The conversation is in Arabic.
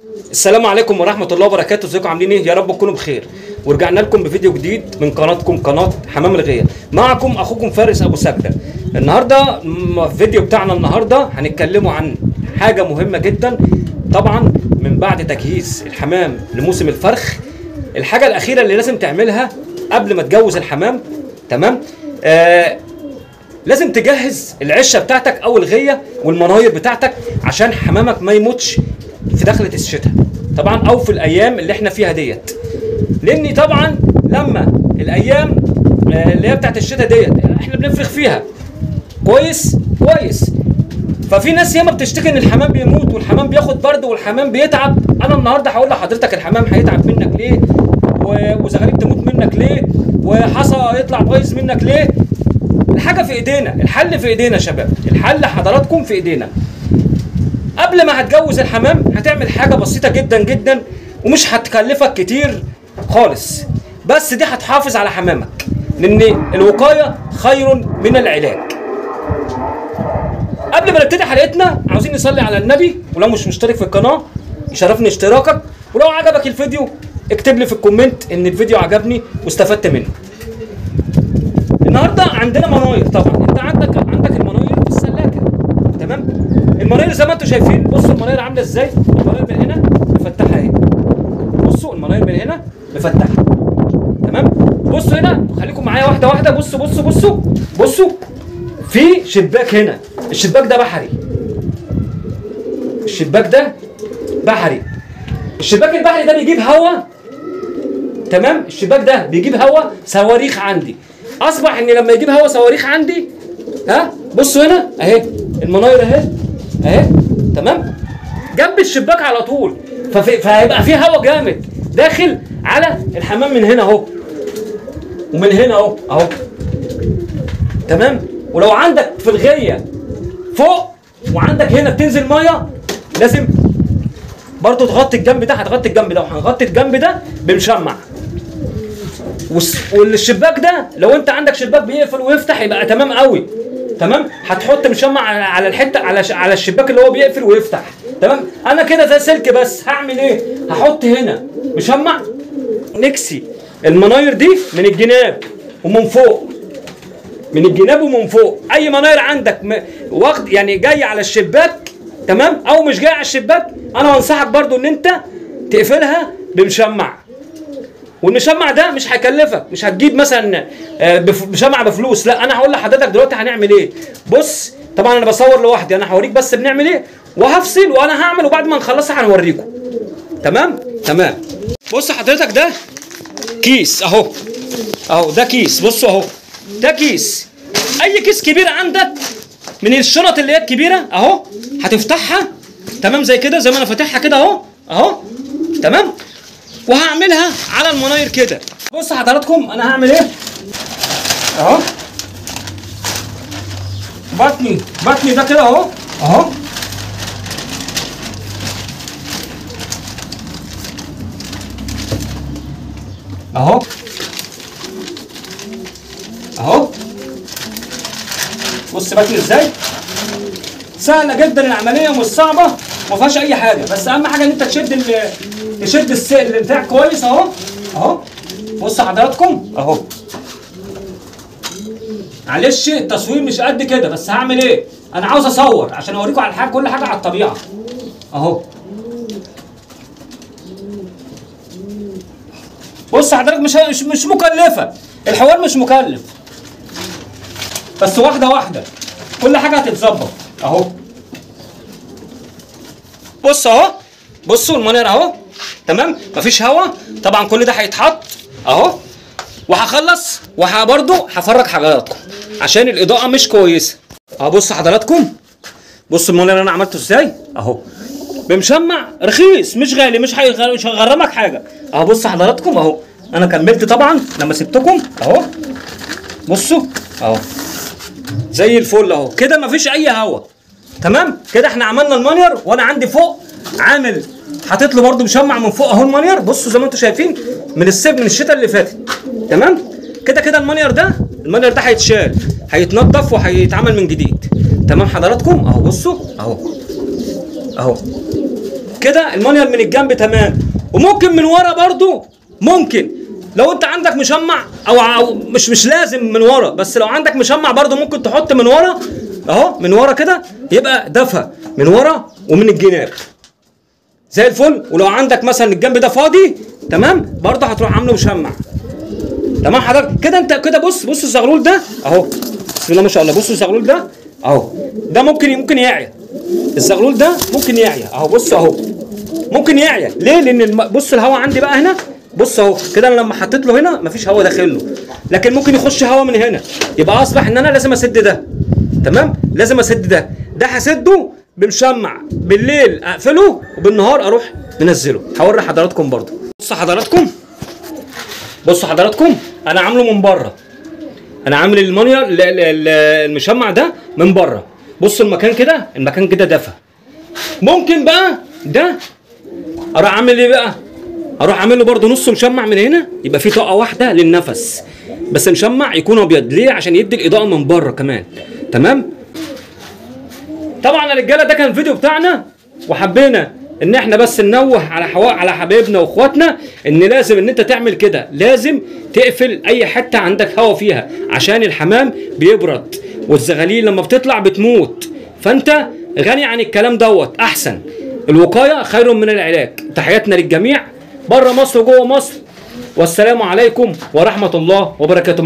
السلام عليكم ورحمة الله وبركاته. ازيكم عاملين ايه؟ يا رب تكونوا بخير. ورجعنا لكم بفيديو جديد من قناتكم قناة حمام الغية. معكم اخوكم فارس ابو سجدة. النهارده الفيديو بتاعنا النهارده هنتكلموا عن حاجة مهمة جدا. طبعا من بعد تجهيز الحمام لموسم الفرخ، الحاجة الأخيرة اللي لازم تعملها قبل ما تجوز الحمام، تمام؟ لازم تجهز العشة بتاعتك او الغية والمناير بتاعتك عشان حمامك ما يموتش في دخلة الشتاء طبعا او في الايام اللي احنا فيها ديت. لاني طبعا لما الايام اللي هي بتاعت الشتاء ديت احنا بنفرخ فيها كويس، ففي ناس ياما بتشتكي ان الحمام بيموت والحمام بياخد برد والحمام بيتعب. انا النهارده هقول لحضرتك الحمام هيتعب منك ليه، وزغاليب تموت منك ليه، وحصى يطلع بايظ منك ليه. الحاجه في ايدينا، الحل في ايدينا يا شباب، الحل حضراتكم في ايدينا. قبل ما هتجوز الحمام هتعمل حاجه بسيطه جدا جدا ومش هتكلفك كتير خالص، بس دي هتحافظ على حمامك، لان الوقايه خير من العلاج. قبل ما نبتدي حلقتنا عاوزين نصلي على النبي، ولو مش مشترك في القناه يشرفني اشتراكك، ولو عجبك الفيديو اكتب لي في الكومنت ان الفيديو عجبني واستفدت منه. النهارده عندنا مناير. طبعا انت عندك المناير في السلاكه، تمام؟ المناير زي ما انتم شايفين، بصوا المناير عامله ازاي. المناير من هنا مفتحه اهي، بصوا المناير من هنا مفتحه، تمام؟ بصوا هنا، خليكم معايا واحده واحده. بصوا في شباك هنا، الشباك ده بحري، الشباك البحري ده بيجيب هواء، تمام؟ الشباك ده بيجيب هواء صواريخ عندي. اصبح ان لما يجيب هواء صواريخ عندي، بصوا هنا اهي المناير اهي، تمام؟ جنب الشباك على طول، فهيبقى في هواء جامد داخل على الحمام من هنا اهو، ومن هنا اهو، تمام؟ ولو عندك في الغيه فوق وعندك هنا بتنزل ميه، لازم برضو تغطي الجنب ده، هتغطي الجنب ده، وهنغطي الجنب ده بمشمع. والشباك ده لو انت عندك شباك بيقفل ويفتح يبقى تمام قوي، تمام؟ هتحط مشمع على الحته، على الشباك اللي هو بيقفل ويفتح، تمام؟ انا كده ده سلك بس، هعمل ايه؟ هحط هنا مشمع نكسي المناير دي من الجناب ومن فوق، اي مناير عندك واخد يعني جاي على الشباك، تمام؟ او مش جاي على الشباك، انا انصحك برضو ان انت تقفلها بمشمع. والمشمع ده مش هيكلفك، مش هتجيب مثلا مشمع بفلوس، لا، انا هقول لحضرتك دلوقتي هنعمل ايه. بص، طبعا انا بصور لوحدي، انا هوريك بس بنعمل ايه، وهفصل وانا هعمل، وبعد ما نخلصها هنوريكم، تمام؟ بص حضرتك، ده كيس اهو، ده كيس، بصوا اهو، ده كيس. اي كيس كبير عندك من الشنط اللي هي الكبيره اهو، هتفتحها، تمام؟ زي كده، زي ما انا فاتحها كده اهو، تمام؟ وهعملها على المناير كده. بص حضراتكم انا هعمل ايه اهو، بطني ده كده اهو، بص بطني ازاي، سهله جدا العمليه ومش صعبه، ما فيهاش اي حاجه، بس اهم حاجه ان انت تشد السائل بتاعك كويس اهو. بص حضراتكم اهو، معلش التصوير مش قد كده، بس هعمل ايه، انا عاوز اصور عشان اوريكم على كل حاجه على الطبيعه اهو. بص حضرتك، مش مكلفه، الحوار مش مكلف، بس واحده كل حاجه هتتظبط اهو. بص اهو، بصوا المناير اهو، تمام؟ مفيش هوا طبعا، كل ده هيتحط اهو، وهخلص برضه هفرج حضراتكم عشان الاضاءه مش كويسه اهو. بص حضراتكم، بصوا المناير اللي انا عملته ازاي اهو، بمشمع رخيص مش غالي، مش هيغرمك حاجه اهو. بص حضراتكم اهو، انا كملت طبعا لما سبتكم اهو، بصوا اهو زي الفل اهو كده، مفيش اي هوا، تمام؟ كده احنا عملنا المنير، وانا عندي فوق عامل حاطط له برده مشمع من فوق اهو المنير. بصوا زي ما انتم شايفين من الشتاء اللي فاتت، تمام؟ كده المنير ده هيتشال، هيتنضف وهيتعمل من جديد، تمام حضراتكم؟ اهو بصوا اهو كده المانيال من الجنب تمام، وممكن من ورا برضو، ممكن لو انت عندك مشمع او مش لازم من ورا، بس لو عندك مشمع برضو ممكن تحط من ورا اهو، من ورا كده يبقى دفى من ورا ومن الجناب زي الفل. ولو عندك مثلا الجنب ده فاضي تمام برضه هتروح عامله مشمع. تمام حضرتك كده. انت كده بص الزغلول ده اهو، بسم الله ما شاء الله. بص الزغلول ده اهو، ده ممكن يعيا، الزغلول ده ممكن يعيا اهو. بص اهو ممكن يعيا ليه؟ لان بص الهواء عندي بقى هنا، بص اهو كده انا لما حطيت له هنا مفيش هواء داخل له، لكن ممكن يخش هواء من هنا، يبقى اصبح ان انا لازم اسد ده. تمام، لازم اسد ده هسده بمشمع، بالليل اقفله وبالنهار اروح منزله. هوري حضراتكم برضو. بصوا حضراتكم انا عامله من بره، انا عامل المانيال المشمع ده من بره. بصوا المكان كده دفى. ممكن بقى ده اروح اعمل ايه بقى؟ اروح اعمل له برده نص مشمع من هنا، يبقى في طاقه واحده للنفس، بس مشمع يكون ابيض. ليه؟ عشان يدي الاضاءه من بره كمان. تمام. طبعا يا رجاله ده كان الفيديو بتاعنا، وحبينا ان احنا بس ننوه على حبايبنا واخواتنا ان لازم ان انت تعمل كده، لازم تقفل اي حته عندك هوا فيها عشان الحمام بيبرد والزغاليل لما بتطلع بتموت. فانت غني عن الكلام دوت، احسن الوقايه خير من العلاج. تحياتنا للجميع بره مصر وجوه مصر، والسلام عليكم ورحمه الله وبركاته.